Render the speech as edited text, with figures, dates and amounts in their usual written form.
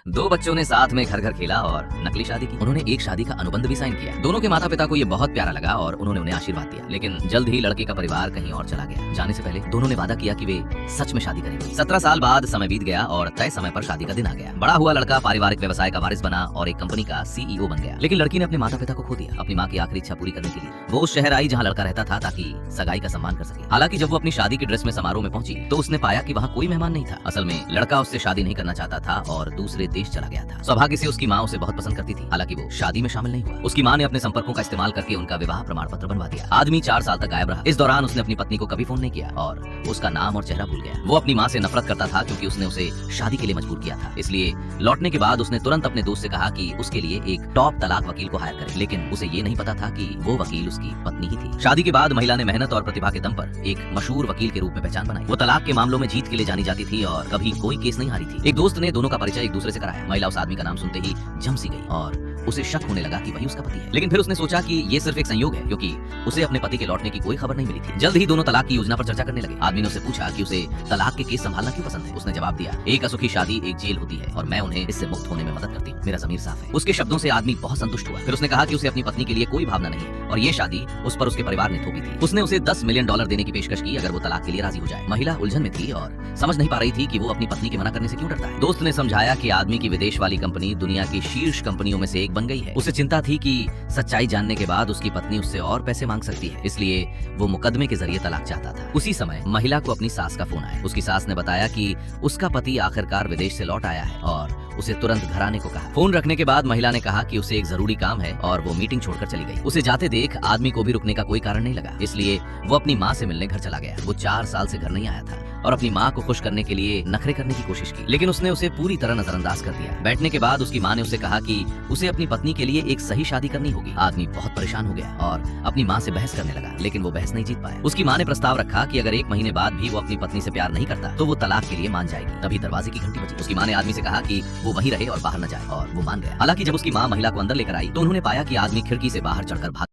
दो बच्चों ने साथ में घर घर खेला और नकली शादी की। उन्होंने एक शादी का अनुबंध भी साइन किया। दोनों के माता पिता को ये बहुत प्यारा लगा और उन्होंने उन्हें आशीर्वाद दिया। लेकिन जल्द ही लड़के का परिवार कहीं और चला गया। जाने से पहले दोनों ने वादा किया कि वे सच में शादी करेंगे। 17 साल बाद समय बीत गया और तय समय पर शादी का दिन आ गया। बड़ा हुआ लड़का पारिवारिक व्यवसाय का वारिस बना और एक कंपनी का CEO बन गया। लेकिन लड़की ने अपने माता पिता को खो दिया। अपनी माँ की आखिरी इच्छा पूरी करने के लिए वो उस शहर आई जहाँ लड़का रहता था ताकि सगाई का सम्मान कर सके। हालांकि जब वो अपनी शादी की ड्रेस में समारोह में पहुंची तो उसने पाया कि वहाँ कोई मेहमान नहीं था। असल में लड़का उससे शादी नहीं करना चाहता था और दूसरे देश चला गया था। सौभाग्य से उसकी माँ उसे बहुत पसंद करती थी। हालांकि वो शादी में शामिल नहीं हुआ। उसकी माँ ने अपने संपर्कों का इस्तेमाल करके उनका विवाह प्रमाण पत्र बनवा दिया। आदमी 4 साल तक गायब रहा। इस दौरान उसने अपनी पत्नी को कभी फोन नहीं किया और उसका नाम और चेहरा भूल गया। वो अपनी माँ से नफरत करता था क्योंकि उसने उसे शादी के लिए मजबूर किया था। इसलिए लौटने के बाद उसने तुरंत अपने दोस्त से कहा कि उसके लिए एक टॉप तलाक वकील को हायर करे। लेकिन उसे ये नहीं पता था कि वो वकील उसकी पत्नी ही थी। शादी के बाद महिला ने मेहनत और प्रतिभा के दम पर एक मशहूर वकील के रूप में पहचान बनाई। वो तलाक के मामलों में जीत के लिए जानी जाती थी और कभी कोई केस नहीं हारी थी। एक दोस्त ने दोनों का परिचय एक दूसरे से कराया। महिला उस आदमी का नाम सुनते ही जम सी गई और उसे शक होने लगा कि वही उसका पति है। लेकिन फिर उसने सोचा कि ये सिर्फ एक संयोग है क्योंकि उसे अपने पति के लौटने की कोई खबर नहीं मिली थी। जल्द ही दोनों तलाक की योजना पर चर्चा करने लगे। आदमी ने उससे पूछा कि उसे तलाक के केस संभालना क्यों पसंद है। उसने जवाब दिया, एक असुखी शादी एक जेल होती है और मैं उन्हें इससे मुक्त होने में मदद करती हूँ। मेरा ज़मीर साफ है। उसके शब्दों से आदमी बहुत संतुष्ट हुआ। फिर उसने कहा कि उसे अपनी पत्नी के लिए कोई भावना नहीं है और ये शादी उस पर उसके परिवार ने थोपी थी। उसने उसे $10 मिलियन देने की पेशकश की अगर वो तलाक के लिए राजी हो जाए। महिला उलझन में थी और समझ नहीं पा रही थी कि वो अपनी पत्नी के मना करने से क्यों डरता है। दोस्त ने समझाया कि आदमी की विदेश वाली कंपनी दुनिया की शीर्ष कंपनियों में से एक बन गई है। उसे चिंता थी कि सच्चाई जानने के बाद उसकी पत्नी उससे और पैसे मांग सकती है। इसलिए वो मुकदमे के जरिए तलाक चाहता था। उसी समय महिला को अपनी सास का फोन आया। उसकी सास ने बताया कि उसका पति आखिरकार विदेश से लौट आया है और उसे तुरंत घर आने को कहा। फोन रखने के बाद महिला ने कहा कि उसे एक जरूरी काम है और वो मीटिंग छोड़कर चली गई। उसे जाते देख आदमी को भी रुकने का कोई कारण नहीं लगा। इसलिए वो अपनी माँ से मिलने घर चला गया। वो 4 साल से घर नहीं आया था और अपनी माँ को खुश करने के लिए नखरे करने की कोशिश की। लेकिन उसने उसे पूरी तरह नजरअंदाज कर दिया। बैठने के बाद उसकी माँ ने उसे कहा कि उसे अपनी पत्नी के लिए एक सही शादी करनी होगी। आदमी बहुत परेशान हो गया और अपनी माँ से बहस करने लगा। लेकिन वो बहस नहीं जीत पाया। उसकी माँ ने प्रस्ताव रखा कि अगर 1 महीने बाद भी वो अपनी पत्नी से प्यार नहीं करता तो वो तलाक के लिए मान जाएगी। तभी दरवाजे की घंटी बजी। उसकी माँ ने आदमी से कहा कि वो वहीं रहे और बाहर न जाए और वो मान गया। हालांकि जब उसकी माँ महिला को अंदर लेकर आई तो उन्होंने पाया कि आदमी खिड़की से बाहर चढ़कर भाग